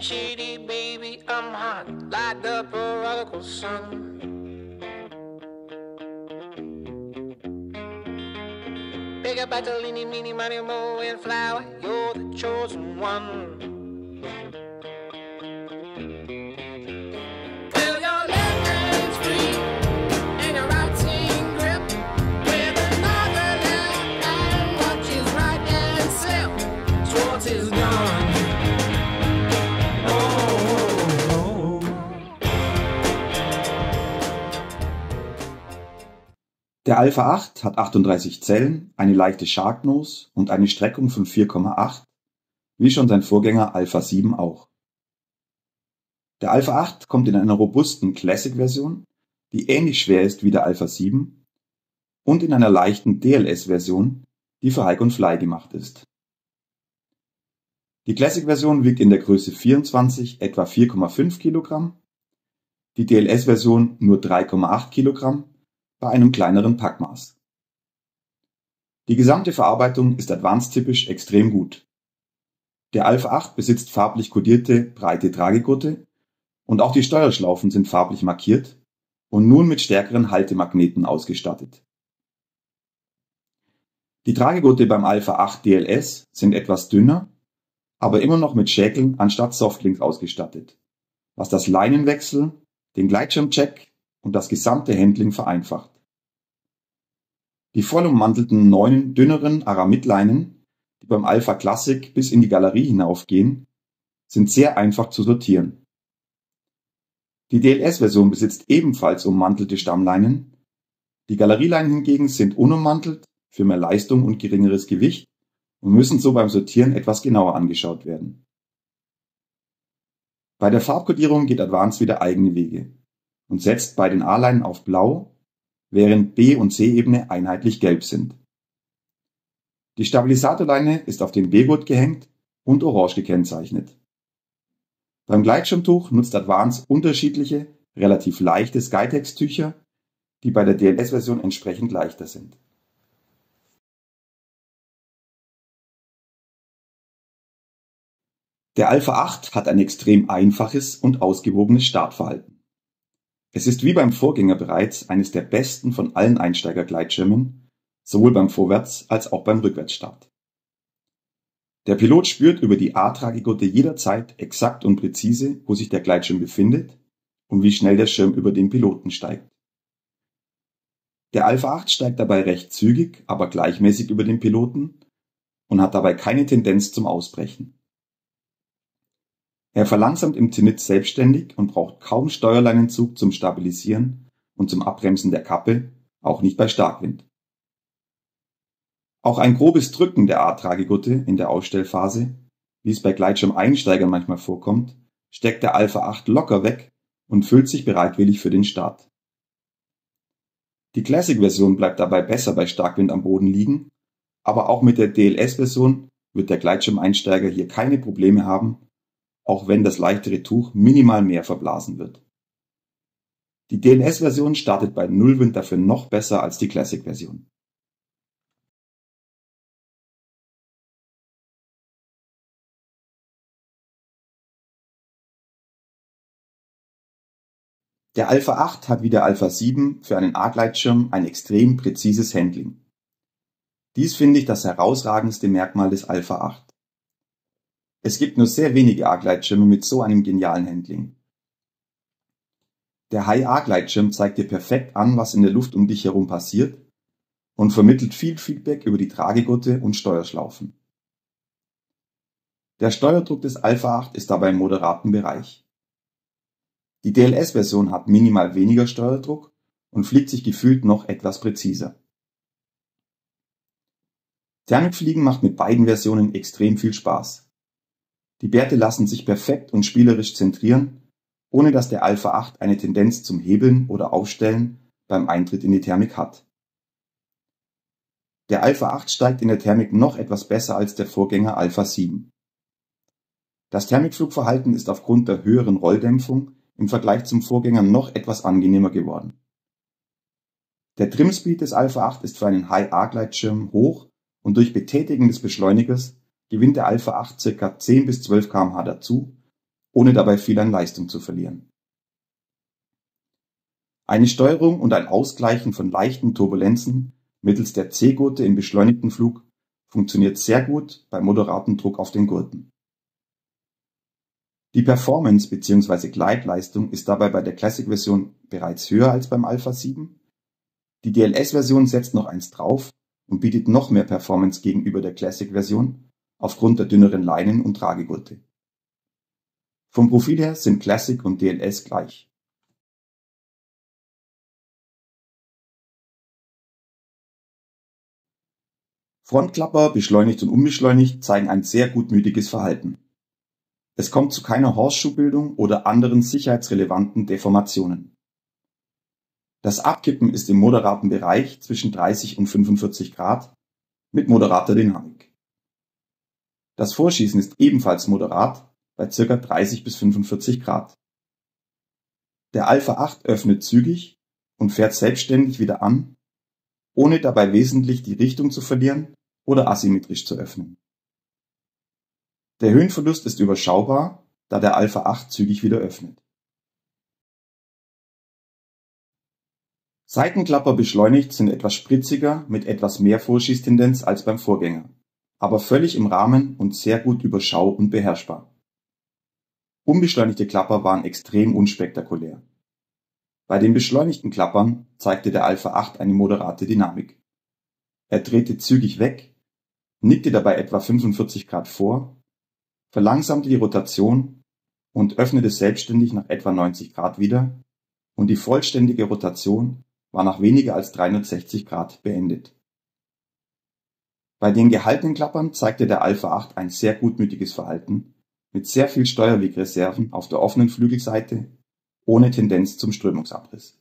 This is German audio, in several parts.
ain't shady, baby, I'm hot, like the prodigal son. Big up Bartolini, meeny, money, mo, and flower, you're the chosen one. Well, your left hand's free, and your right's in grip, with another left hand watches right and slip. Schwartz is gone. Der Alpha 8 hat 38 Zellen, eine leichte Sharknose und eine Streckung von 4,8, wie schon sein Vorgänger Alpha 7 auch. Der Alpha 8 kommt in einer robusten Classic-Version, die ähnlich schwer ist wie der Alpha 7, und in einer leichten DLS-Version, die für Hike und Fly gemacht ist. Die Classic-Version wiegt in der Größe 24 etwa 4,5 Kilogramm, die DLS-Version nur 3,8 Kilogramm, bei einem kleineren Packmaß. Die gesamte Verarbeitung ist Advanced-typisch extrem gut. Der Alpha 8 besitzt farblich kodierte, breite Tragegurte und auch die Steuerschlaufen sind farblich markiert und nun mit stärkeren Haltemagneten ausgestattet. Die Tragegurte beim Alpha 8 DLS sind etwas dünner, aber immer noch mit Schäkeln anstatt Softlinks ausgestattet, was das Leinenwechsel, den Gleitschirmcheck und das gesamte Handling vereinfacht. Die voll ummantelten 9 dünneren Aramidleinen, die beim Alpha Classic bis in die Galerie hinaufgehen, sind sehr einfach zu sortieren. Die DLS-Version besitzt ebenfalls ummantelte Stammleinen, die Galerieleinen hingegen sind unummantelt für mehr Leistung und geringeres Gewicht und müssen so beim Sortieren etwas genauer angeschaut werden. Bei der Farbkodierung geht Advance wieder eigene Wege und setzt bei den A-Leinen auf Blau, während B- und C-Ebene einheitlich gelb sind. Die Stabilisatorleine ist auf den B-Gurt gehängt und orange gekennzeichnet. Beim Gleitschirmtuch nutzt Advance unterschiedliche, relativ leichte Skytex-Tücher, die bei der DLS-Version entsprechend leichter sind. Der Alpha 8 hat ein extrem einfaches und ausgewogenes Startverhalten. Es ist wie beim Vorgänger bereits eines der besten von allen Einsteiger-Gleitschirmen, sowohl beim Vorwärts- als auch beim Rückwärtsstart. Der Pilot spürt über die A-Tragegurte jederzeit exakt und präzise, wo sich der Gleitschirm befindet und wie schnell der Schirm über den Piloten steigt. Der Alpha 8 steigt dabei recht zügig, aber gleichmäßig über den Piloten und hat dabei keine Tendenz zum Ausbrechen. Er verlangsamt im Zenit selbstständig und braucht kaum Steuerleinenzug zum Stabilisieren und zum Abbremsen der Kappe, auch nicht bei Starkwind. Auch ein grobes Drücken der A-Tragegurte in der Ausstellphase, wie es bei Gleitschirmeinsteigern manchmal vorkommt, steckt der Alpha 8 locker weg und füllt sich bereitwillig für den Start. Die Classic-Version bleibt dabei besser bei Starkwind am Boden liegen, aber auch mit der DLS-Version wird der Gleitschirmeinsteiger hier keine Probleme haben, auch wenn das leichtere Tuch minimal mehr verblasen wird. Die DLS-Version startet bei Nullwind dafür noch besser als die Classic-Version. Der Alpha 8 hat wie der Alpha 7 für einen A-Gleitschirm ein extrem präzises Handling. Dies finde ich das herausragendste Merkmal des Alpha 8. Es gibt nur sehr wenige A-Gleitschirme mit so einem genialen Handling. Der High-A-Gleitschirm zeigt dir perfekt an, was in der Luft um dich herum passiert und vermittelt viel Feedback über die Tragegurte und Steuerschlaufen. Der Steuerdruck des Alpha 8 ist dabei im moderaten Bereich. Die DLS-Version hat minimal weniger Steuerdruck und fliegt sich gefühlt noch etwas präziser. Thermikfliegen macht mit beiden Versionen extrem viel Spaß. Die Bärte lassen sich perfekt und spielerisch zentrieren, ohne dass der Alpha 8 eine Tendenz zum Hebeln oder Aufstellen beim Eintritt in die Thermik hat. Der Alpha 8 steigt in der Thermik noch etwas besser als der Vorgänger Alpha 7. Das Thermikflugverhalten ist aufgrund der höheren Rolldämpfung im Vergleich zum Vorgänger noch etwas angenehmer geworden. Der Trimspeed des Alpha 8 ist für einen High-A-Gleitschirm hoch und durch Betätigen des Beschleunigers gewinnt der Alpha 8 ca. 10 bis 12 km/h dazu, ohne dabei viel an Leistung zu verlieren. Eine Steuerung und ein Ausgleichen von leichten Turbulenzen mittels der C-Gurte im beschleunigten Flug funktioniert sehr gut bei moderatem Druck auf den Gurten. Die Performance bzw. Gleitleistung ist dabei bei der Classic-Version bereits höher als beim Alpha 7. Die DLS-Version setzt noch eins drauf und bietet noch mehr Performance gegenüber der Classic-Version aufgrund der dünneren Leinen und Tragegurte. Vom Profil her sind Classic und DLS gleich. Frontklapper, beschleunigt und unbeschleunigt, zeigen ein sehr gutmütiges Verhalten. Es kommt zu keiner Horseshoe-Bildung oder anderen sicherheitsrelevanten Deformationen. Das Abkippen ist im moderaten Bereich zwischen 30 und 45 Grad mit moderater Dynamik. Das Vorschießen ist ebenfalls moderat bei ca. 30 bis 45 Grad. Der Alpha 8 öffnet zügig und fährt selbstständig wieder an, ohne dabei wesentlich die Richtung zu verlieren oder asymmetrisch zu öffnen. Der Höhenverlust ist überschaubar, da der Alpha 8 zügig wieder öffnet. Seitenklapper beschleunigt sind etwas spritziger mit etwas mehr Vorschießtendenz als beim Vorgänger, aber völlig im Rahmen und sehr gut überschau- und beherrschbar. Unbeschleunigte Klapper waren extrem unspektakulär. Bei den beschleunigten Klappern zeigte der Alpha 8 eine moderate Dynamik. Er drehte zügig weg, nickte dabei etwa 45 Grad vor, verlangsamte die Rotation und öffnete selbstständig nach etwa 90 Grad wieder, und die vollständige Rotation war nach weniger als 360 Grad beendet. Bei den gehaltenen Klappern zeigte der Alpha 8 ein sehr gutmütiges Verhalten mit sehr viel Steuerwegreserven auf der offenen Flügelseite, ohne Tendenz zum Strömungsabriss.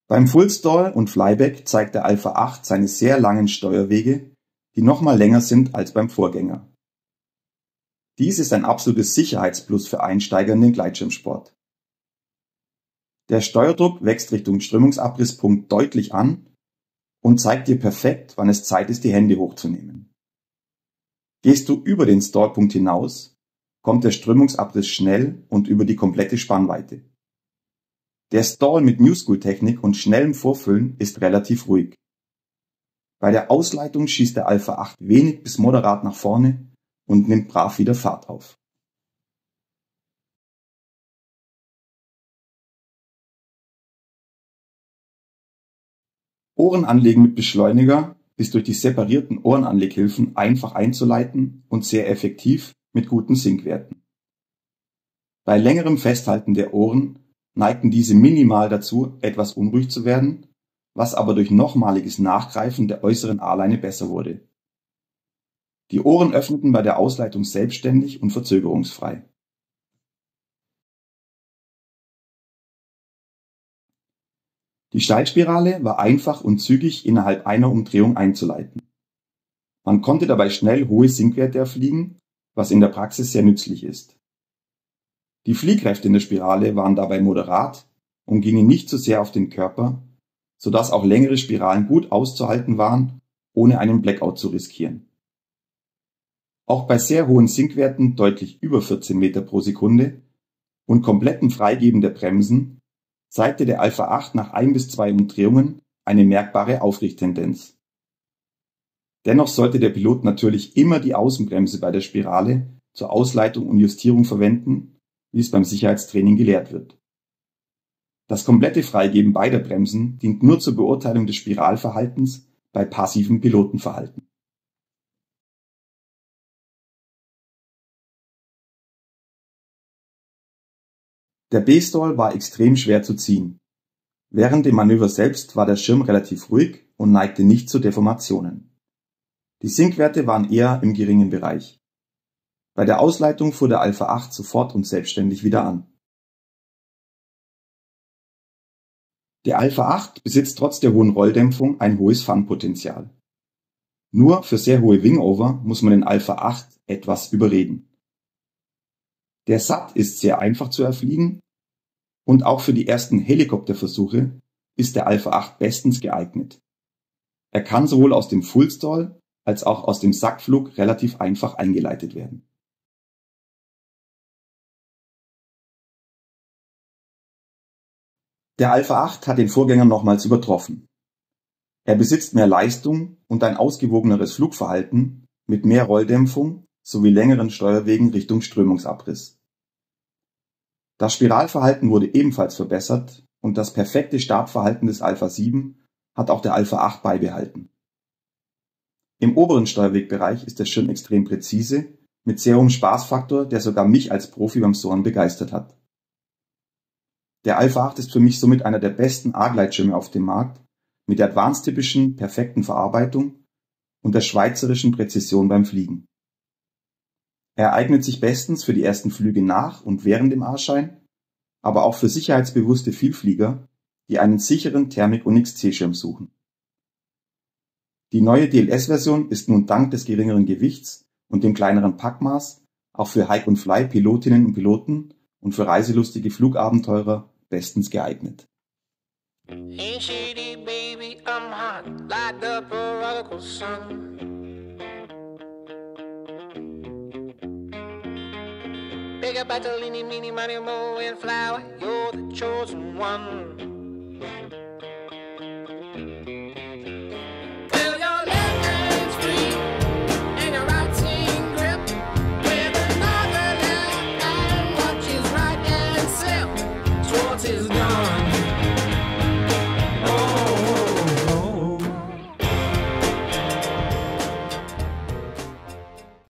Beim Fullstall und Flyback zeigt der Alpha 8 seine sehr langen Steuerwege, die nochmal länger sind als beim Vorgänger. Dies ist ein absolutes Sicherheitsplus für Einsteiger in den Gleitschirmsport. Der Steuerdruck wächst Richtung Strömungsabrisspunkt deutlich an und zeigt dir perfekt, wann es Zeit ist, die Hände hochzunehmen. Gehst du über den Stallpunkt hinaus, kommt der Strömungsabriss schnell und über die komplette Spannweite. Der Stall mit New School Technik und schnellem Vorfüllen ist relativ ruhig. Bei der Ausleitung schießt der Alpha 8 wenig bis moderat nach vorne und nimmt brav wieder Fahrt auf. Ohrenanlegen mit Beschleuniger ist durch die separierten Ohrenanleghilfen einfach einzuleiten und sehr effektiv mit guten Sinkwerten. Bei längerem Festhalten der Ohren neigten diese minimal dazu, etwas unruhig zu werden, was aber durch nochmaliges Nachgreifen der äußeren A-Leine besser wurde. Die Ohren öffneten bei der Ausleitung selbstständig und verzögerungsfrei. Die Schaltspirale war einfach und zügig innerhalb einer Umdrehung einzuleiten. Man konnte dabei schnell hohe Sinkwerte erfliegen, was in der Praxis sehr nützlich ist. Die Fliehkräfte in der Spirale waren dabei moderat und gingen nicht zu sehr auf den Körper, sodass auch längere Spiralen gut auszuhalten waren, ohne einen Blackout zu riskieren. Auch bei sehr hohen Sinkwerten deutlich über 14 Meter pro Sekunde und komplettem Freigeben der Bremsen zeigte der Alpha 8 nach 1 bis 2 Umdrehungen eine merkbare Aufrichttendenz. Dennoch sollte der Pilot natürlich immer die Außenbremse bei der Spirale zur Ausleitung und Justierung verwenden, wie es beim Sicherheitstraining gelehrt wird. Das komplette Freigeben beider Bremsen dient nur zur Beurteilung des Spiralverhaltens bei passivem Pilotenverhalten. Der B-Stall war extrem schwer zu ziehen. Während dem Manöver selbst war der Schirm relativ ruhig und neigte nicht zu Deformationen. Die Sinkwerte waren eher im geringen Bereich. Bei der Ausleitung fuhr der Alpha 8 sofort und selbstständig wieder an. Der Alpha 8 besitzt trotz der hohen Rolldämpfung ein hohes Fun-Potenzial. Nur für sehr hohe Wingover muss man den Alpha 8 etwas überreden. Der SAT ist sehr einfach zu erfliegen und auch für die ersten Helikopterversuche ist der Alpha 8 bestens geeignet. Er kann sowohl aus dem Fullstall als auch aus dem Sackflug relativ einfach eingeleitet werden. Der Alpha 8 hat den Vorgänger nochmals übertroffen. Er besitzt mehr Leistung und ein ausgewogeneres Flugverhalten mit mehr Rolldämpfung sowie längeren Steuerwegen Richtung Strömungsabriss. Das Spiralverhalten wurde ebenfalls verbessert und das perfekte Startverhalten des Alpha 7 hat auch der Alpha 8 beibehalten. Im oberen Steuerwegbereich ist der Schirm extrem präzise, mit sehr hohem Spaßfaktor, der sogar mich als Profi beim Soaren begeistert hat. Der Alpha 8 ist für mich somit einer der besten A-Gleitschirme auf dem Markt, mit der advanced-typischen perfekten Verarbeitung und der schweizerischen Präzision beim Fliegen. Er eignet sich bestens für die ersten Flüge nach und während dem A-Schein, aber auch für sicherheitsbewusste Vielflieger, die einen sicheren Thermik- und XC-Schirm suchen. Die neue DLS-Version ist nun dank des geringeren Gewichts und dem kleineren Packmaß auch für Hike-and-Fly-Pilotinnen und Piloten und für reiselustige Flugabenteurer bestens geeignet. Hey shady baby, I'm hot like the prodigal son. Big up Bartolini, meeny, money, mo, and flower, you're the chosen one.